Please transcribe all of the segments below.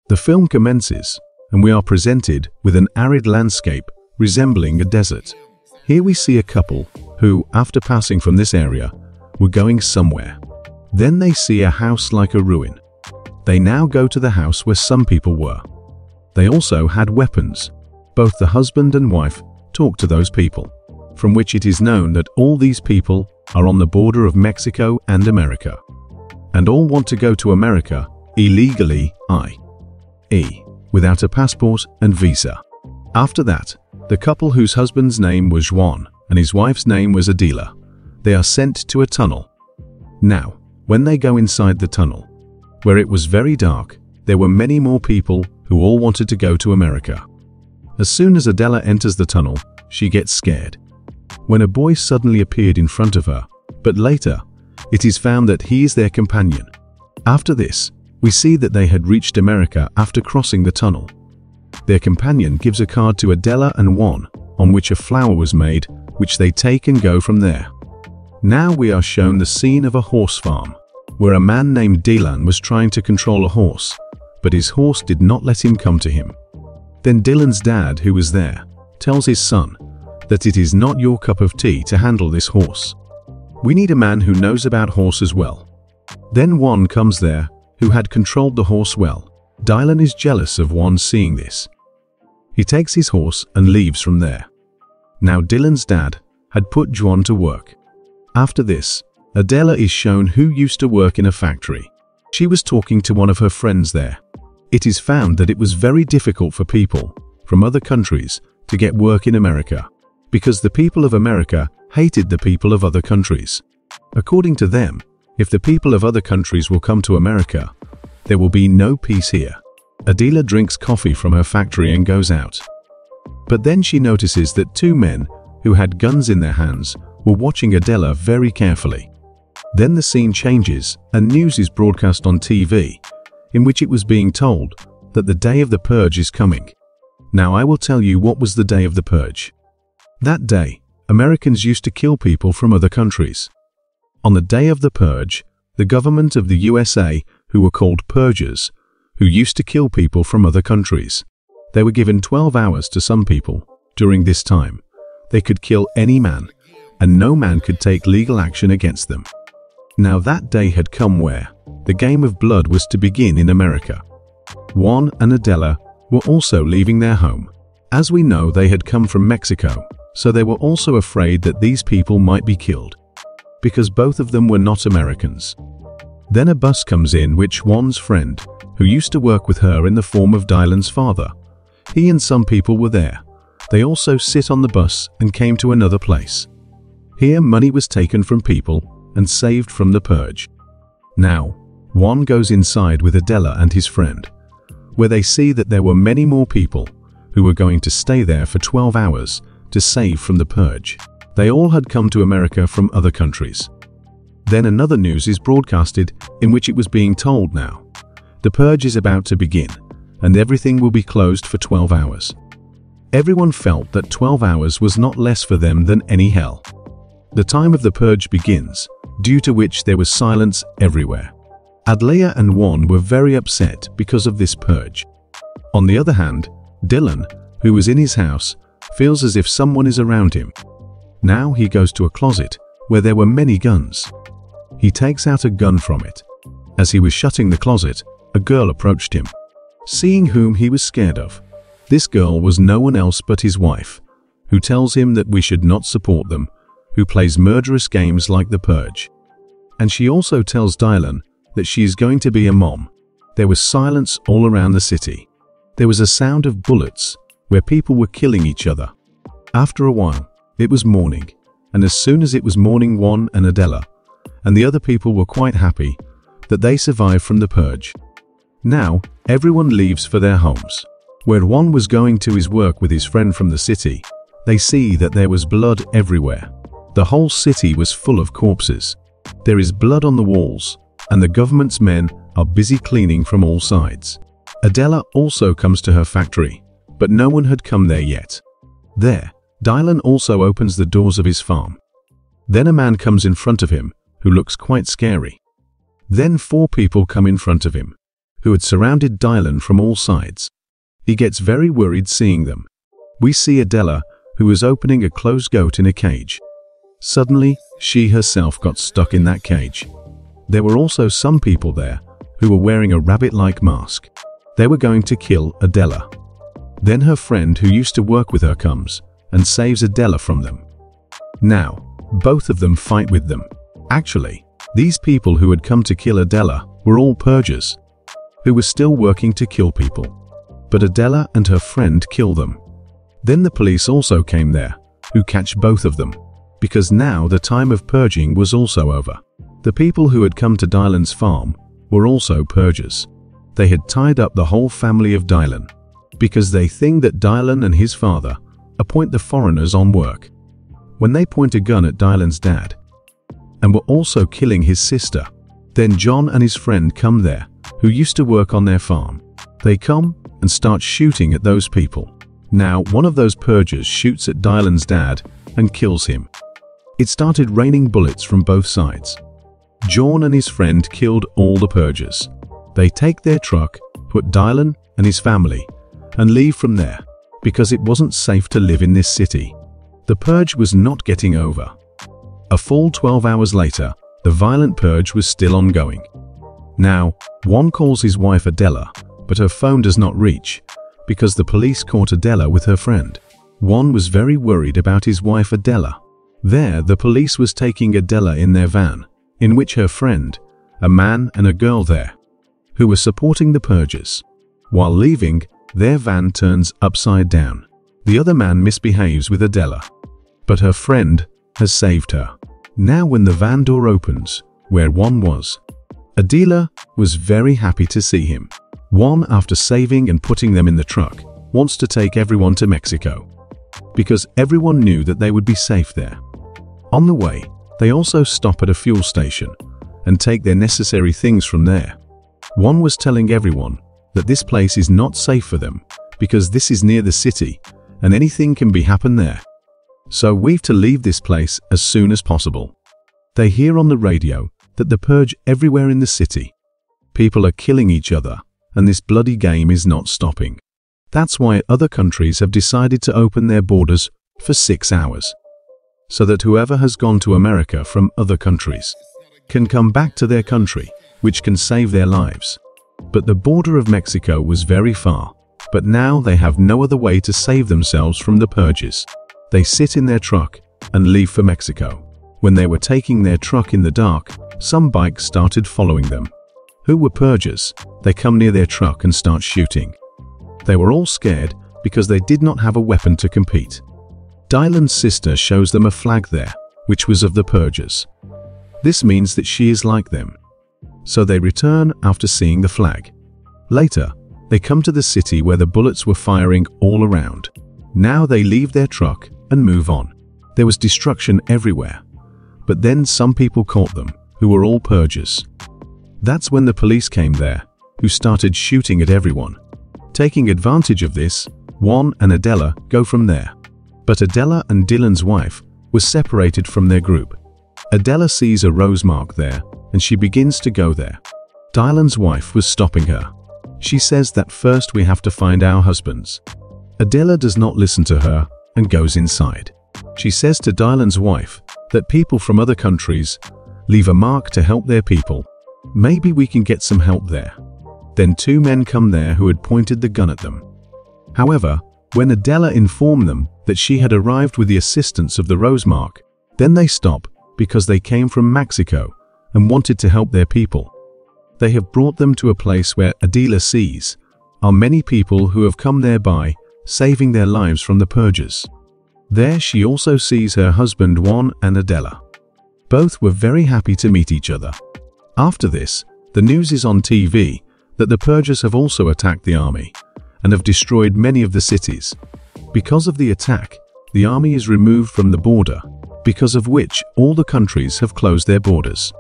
The film commences, and we are presented with an arid landscape resembling a desert. Here we see a couple who, after passing from this area, were going somewhere. Then they see a house like a ruin. They now go to the house where some people were. They also had weapons. Both the husband and wife talk to those people, from which it is known that all these people are on the border of Mexico and America, and all want to go to America illegally, i.e., without a passport and visa. After that, the couple whose husband's name was Juan and his wife's name was Adela, they are sent to a tunnel. Now, when they go inside the tunnel, where it was very dark, there were many more people who all wanted to go to America. As soon as Adela enters the tunnel, she gets scared, when a boy suddenly appeared in front of her, but later, it is found that he is their companion. After this, we see that they had reached America after crossing the tunnel. Their companion gives a card to Adela and Juan, on which a flower was made, which they take and go from there. Now we are shown the scene of a horse farm, where a man named Dylan was trying to control a horse, but his horse did not let him come to him. Then Dylan's dad, who was there, tells his son that it is not your cup of tea to handle this horse. We need a man who knows about horses well. Then Juan comes there, who had controlled the horse well. Dylan is jealous of Juan seeing this. He takes his horse and leaves from there. Now Dylan's dad had put Juan to work. After this, Adela is shown who used to work in a factory. She was talking to one of her friends there. It is found that it was very difficult for people from other countries to get work in America, because the people of America hated the people of other countries. According to them, if the people of other countries will come to America, there will be no peace here. Adela drinks coffee from her factory and goes out. But then she notices that two men who had guns in their hands were watching Adela very carefully. Then the scene changes and news is broadcast on TV, in which it was being told that the day of the purge is coming. Now I will tell you what was the day of the purge. That day, Americans used to kill people from other countries. On the day of the purge, the government of the USA, who were called purgers, who used to kill people from other countries, they were given 12 hours to some people. During this time, they could kill any man, and no man could take legal action against them. Now that day had come where the game of blood was to begin in America. Juan and Adela were also leaving their home. As we know, they had come from Mexico, so they were also afraid that these people might be killed, because both of them were not Americans. Then a bus comes in which Juan's friend, who used to work with her in the form of Dylan's father, he and some people were there. They also sit on the bus and came to another place. Here money was taken from people and saved from the purge. Now, Juan goes inside with Adela and his friend, where they see that there were many more people who were going to stay there for 12 hours to save from the purge. They all had come to America from other countries. Then another news is broadcasted in which it was being told now, the purge is about to begin and everything will be closed for 12 hours. Everyone felt that 12 hours was not less for them than any hell. The time of the purge begins, due to which there was silence everywhere. Adela and Juan were very upset because of this purge. On the other hand, Dylan, who was in his house, feels as if someone is around him. Now he goes to a closet where there were many guns. He takes out a gun from it. As he was shutting the closet, a girl approached him, seeing whom he was scared of. This girl was no one else but his wife, who tells him that we should not support them, who plays murderous games like the purge. And she also tells Dylan that she is going to be a mom. There was silence all around the city. There was a sound of bullets, where people were killing each other. After a while, it was morning, and as soon as it was morning, Juan and Adela and the other people were quite happy that they survived from the purge. Now, everyone leaves for their homes. Where Juan was going to his work with his friend from the city, they see that there was blood everywhere. The whole city was full of corpses. There is blood on the walls, and the government's men are busy cleaning from all sides. Adela also comes to her factory, but no one had come there yet. There, Dylan also opens the doors of his farm. Then a man comes in front of him, who looks quite scary. Then 4 people come in front of him, who had surrounded Dylan from all sides. He gets very worried seeing them. We see Adela, who was opening a closed goat in a cage. Suddenly, she herself got stuck in that cage. There were also some people there who were wearing a rabbit-like mask. They were going to kill Adela. Then her friend who used to work with her comes and saves Adela from them. Now, both of them fight with them. Actually, these people who had come to kill Adela were all purgers, who were still working to kill people. But Adela and her friend kill them. Then the police also came there, who catch both of them, because now the time of purging was also over. The people who had come to Dylan's farm were also purgers. They had tied up the whole family of Dylan, because they think that Dylan and his father appoint the foreigners on work. When they point a gun at Dylan's dad, and were also killing his sister, then John and his friend come there, who used to work on their farm. They come and start shooting at those people. Now, one of those purgers shoots at Dylan's dad and kills him. It started raining bullets from both sides. John and his friend killed all the purgers. They take their truck, put Dylan and his family, and leave from there, because it wasn't safe to live in this city. The purge was not getting over. A full 12 hours later, the violent purge was still ongoing. Now, one calls his wife Adela, but her phone does not reach, because the police caught Adela with her friend. One was very worried about his wife Adela. There, the police was taking Adela in their van, in which her friend, a man and a girl there, who were supporting the purgers. While leaving, their van turns upside down. The other man misbehaves with Adela, but her friend has saved her. Now when the van door opens, where one was, Adela was very happy to see him. One, after saving and putting them in the truck, wants to take everyone to Mexico, because everyone knew that they would be safe there. On the way, they also stop at a fuel station and take their necessary things from there. One was telling everyone that this place is not safe for them because this is near the city and anything can be happen there. So we've to leave this place as soon as possible. They hear on the radio that the purge everywhere in the city. People are killing each other and this bloody game is not stopping. That's why other countries have decided to open their borders for 6 hours, so that whoever has gone to America from other countries can come back to their country, which can save their lives. But the border of Mexico was very far, but now they have no other way to save themselves from the purges. They sit in their truck and leave for Mexico. When they were taking their truck in the dark, some bikes started following them. Who were purgers? They come near their truck and start shooting. They were all scared because they did not have a weapon to compete. Dylan's sister shows them a flag there, which was of the purgers. This means that she is like them. So they return after seeing the flag. Later, they come to the city where the bullets were firing all around. Now they leave their truck and move on. There was destruction everywhere. But then some people caught them, who were all purgers. That's when the police came there, who started shooting at everyone. Taking advantage of this, Juan and Adela go from there. But Adela and Dylan's wife were separated from their group. Adela sees a rose mark there, and she begins to go there. Dylan's wife was stopping her. She says that first we have to find our husbands. Adela does not listen to her and goes inside. She says to Dylan's wife that people from other countries leave a mark to help their people. Maybe we can get some help there. Then 2 men come there who had pointed the gun at them. However, when Adela informed them that she had arrived with the assistance of the rose mark, then they stop because they came from Mexico and wanted to help their people. They have brought them to a place where Adela sees are many people who have come thereby, saving their lives from the purges. There she also sees her husband Juan and Adela. Both were very happy to meet each other. After this, the news is on TV that the purgers have also attacked the army and have destroyed many of the cities. Because of the attack, the army is removed from the border, because of which all the countries have closed their borders.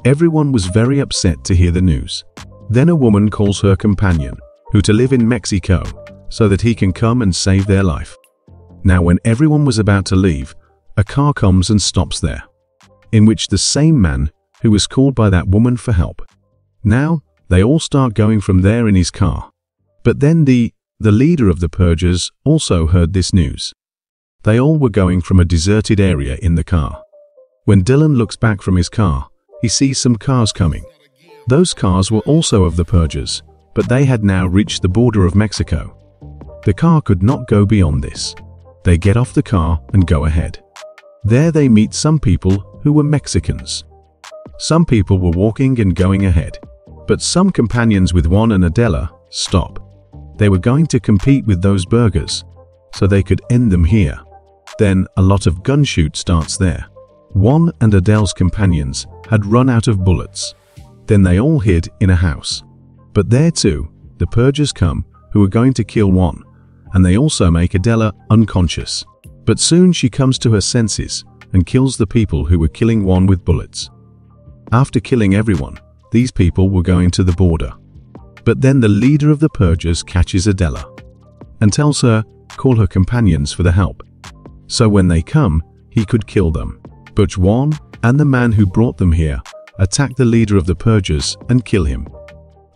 Everyone was very upset to hear the news. Then a woman calls her companion, who to live in Mexico, so that he can come and save their life. Now when everyone was about to leave, a car comes and stops there, in which the same man who was called by that woman for help. Now, They all start going from there in his car. But then the leader of the purgers also heard this news. They all were going from a deserted area in the car. When Dylan looks back from his car, he sees some cars coming. Those cars were also of the purgers, but they had now reached the border of Mexico. The car could not go beyond this. They get off the car and go ahead. There they meet some people who were Mexicans. Some people were walking and going ahead, but some companions with Juan and Adela stop. They were going to compete with those burgers, so they could end them here. Then a lot of gunshot starts there. Juan and Adele's companions had run out of bullets. Then they all hid in a house. But there too, the purgers come, who are going to kill Juan, and they also make Adela unconscious. But soon she comes to her senses and kills the people who were killing Juan with bullets. After killing everyone, these people were going to the border. But then the leader of the purgers catches Adela and tells her, call her companions for the help. So when they come, he could kill them. But Juan and the man who brought them here attack the leader of the purgers and kill him.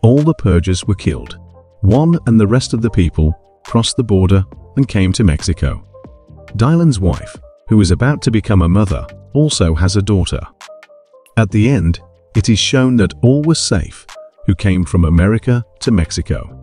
All the purgers were killed. Juan and the rest of the people crossed the border and came to Mexico. Dylan's wife, who is about to become a mother, also has a daughter. At the end, it is shown that all were safe who came from America to Mexico.